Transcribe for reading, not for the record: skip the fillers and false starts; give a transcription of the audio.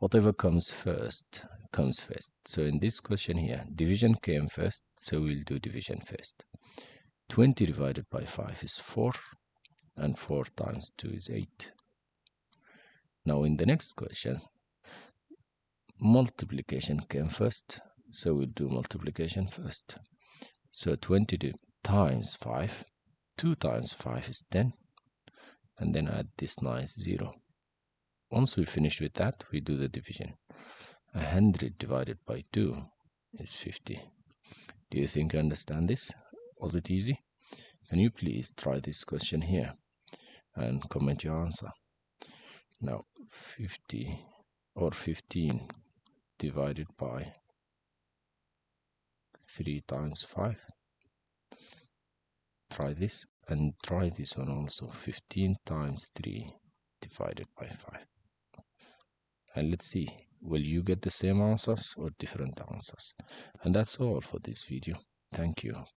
whatever comes first comes first. So in this question here, division came first, so we'll do division first. 20 divided by 5 is 4, and 4 times 2 is 8. Now in the next question, multiplication came first, so we'll do multiplication first. So 20 times 5, 2 times 5 is 10, and then add this nice 0. Once we finish with that, we do the division. 100 divided by 2 is 50. Do you think you understand this? Was it easy? Can you please try this question here and comment your answer? Now 50 or 15 divided by 3 times 5. Try this, and try this one also. 15 times 3 divided by 5. And let's see, will you get the same answers or different answers? And that's all for this video. Thank you.